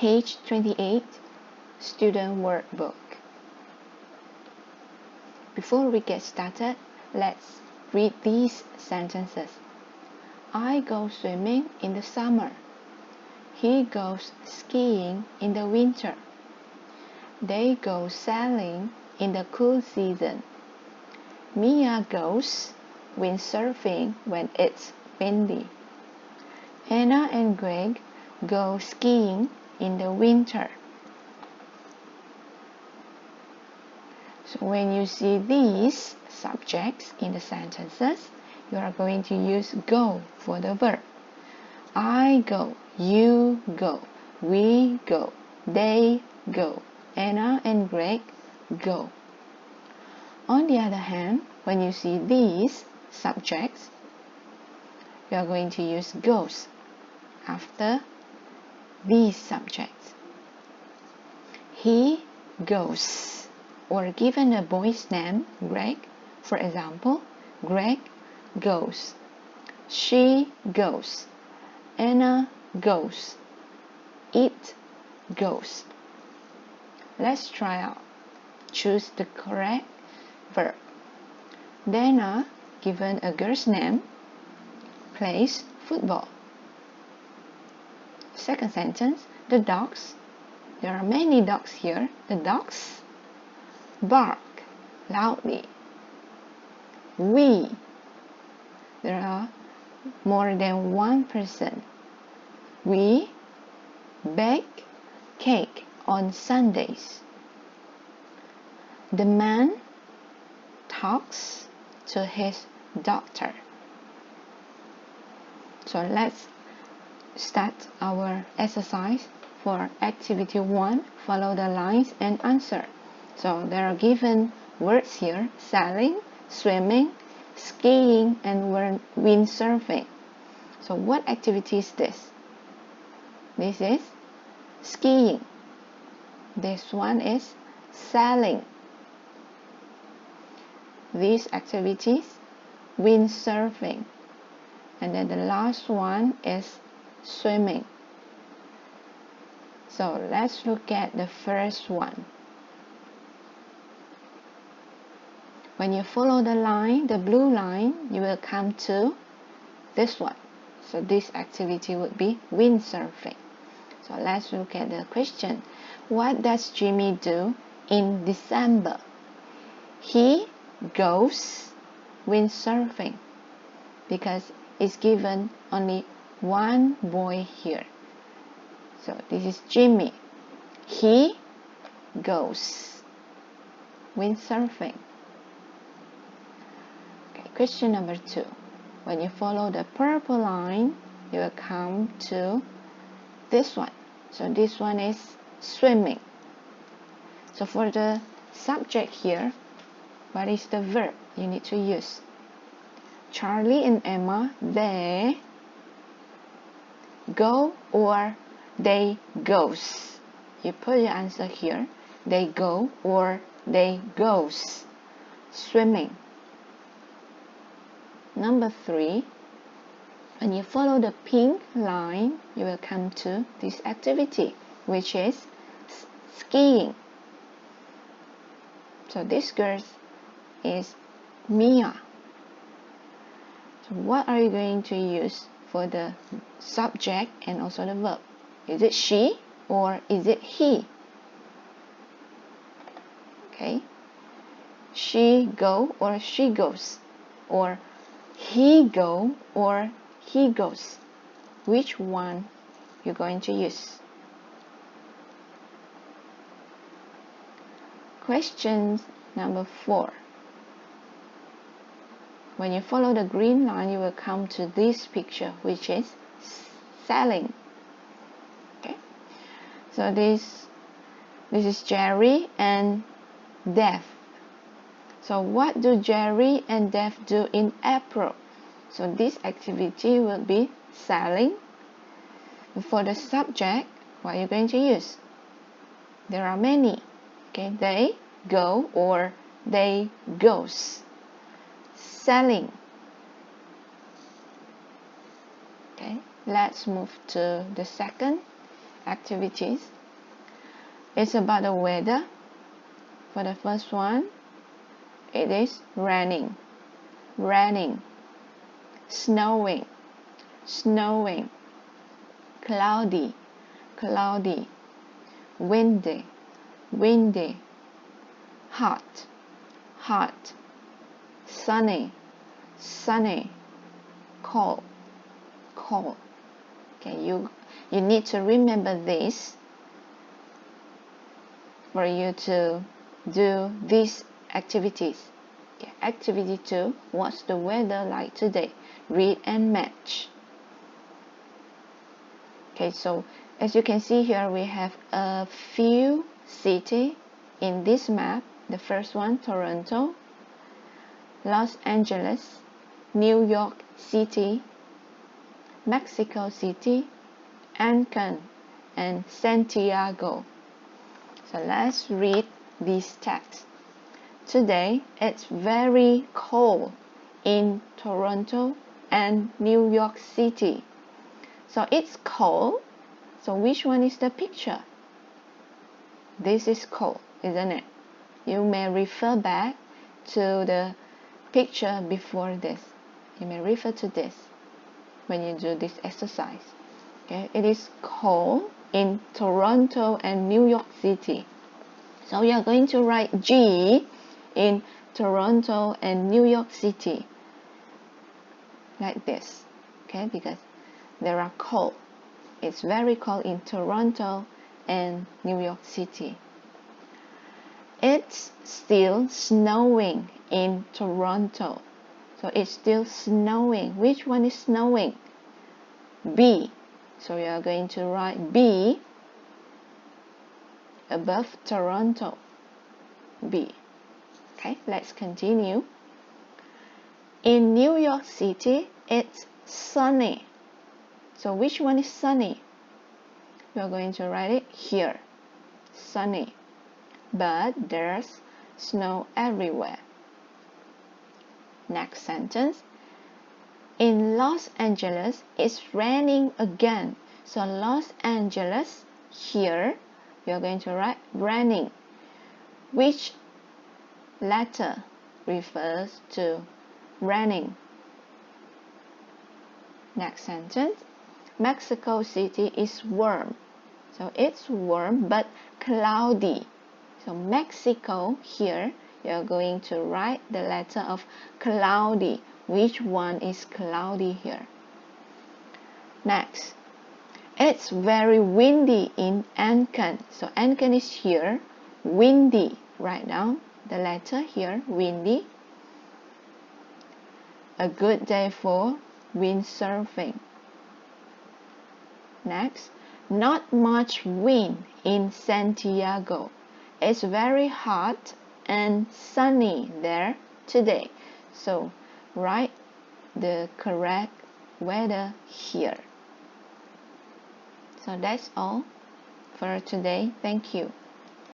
page 28, student workbook. Before we get started, let's read these sentences. I go swimming in the summer. He goes skiing in the winter. They go sailing in the cool season. Mia goes windsurfing when it's windy. Anna and Greg go skiing in the winter. So when you see these subjects in the sentences, you are going to use go for the verb. I go, you go, we go, they go, Anna and Greg go. On the other hand, when you see these subjects, you are going to use goes after these subjects. He goes, or given a boy's name, Greg, for example, Greg goes. She goes. Anna goes. It goes. Let's try out. Choose the correct verb. Dana, given a girl's name, plays football. Second sentence, the dogs. There are many dogs here. The dogs bark loudly. There are more than one person. We bake cake on Sundays. The man talks to his doctor. So let's start our exercise for activity 1. Follow the lines and answer. So there are given words here: sailing, swimming, skiing, and windsurfing. So what activity is this? This is skiing. This one is sailing. These activities, windsurfing. And then the last one is swimming. So let's look at the first one. When you follow the line, the blue line, you will come to this one. So this activity would be windsurfing. So let's look at the question. What does Jimmy do in December? He goes windsurfing, because it's given only one boy here. So this is Jimmy. He goes windsurfing. Okay, question number 2. When you follow the purple line, you will come to this one. So this one is swimming. So for the subject here, what is the verb you need to use? Charlie and Emma, they go or they goes. You put your answer here. They go or they goes. Swimming. Number 3. When you follow the pink line, you will come to this activity, which is skiing. So this girl is Mia. So what are you going to use for the subject and also the verb? Is it she or is it he? Okay. She go or she goes, or he go or he goes. Which one you're going to use? Question number 4. When you follow the green line, you will come to this picture, which is sailing. Okay. So this is Jerry and Dave. So what do Jerry and Dave do in April? So this activity will be sailing. For the subject, what are you going to use? There are many. Okay, they go or they goes. Sailing. Okay, let's move to the second activities. It's about the weather. For the first one, it is raining, raining, snowing, snowing, cloudy, cloudy, windy, windy, hot, hot, sunny, sunny, cold, cold. Okay, you need to remember this for you to do these activities. Okay, activity 2, what's the weather like today? Read and match. Okay, so as you can see here, we have a few cities in this map. The first one, Toronto, Los Angeles, New York City, Mexico City, Ancon, and Santiago. So let's read these texts. Today it's very cold in Toronto and New York City. So it's cold. So which one is the picture? This is cold, isn't it? You may refer back to the picture before this. You may refer to this when you do this exercise. Okay, it is cold in Toronto and New York City. So you are going to write G in Toronto and New York City like this. Okay, because there are cold. It's very cold in Toronto and New York City. It's still snowing in Toronto. So it's still snowing. Which one is snowing? B. So you are going to write B above Toronto. B. Okay, let's continue. In New York City, it's sunny. So which one is sunny? We are going to write it here. Sunny. But there's snow everywhere. Next sentence. In Los Angeles, it's raining again. So Los Angeles, here, we are going to write raining. Which letter refers to raining? Next sentence. Mexico City is warm. So it's warm but cloudy. So Mexico, here, you're going to write the letter of cloudy. Which one is cloudy here? Next, it's very windy in Ancon. So Ancon is here, windy. Write down the letter here, windy. A good day for windsurfing. Next, not much wind in Santiago. It's very hot and sunny there today. So write the correct weather here. So that's all for today. Thank you.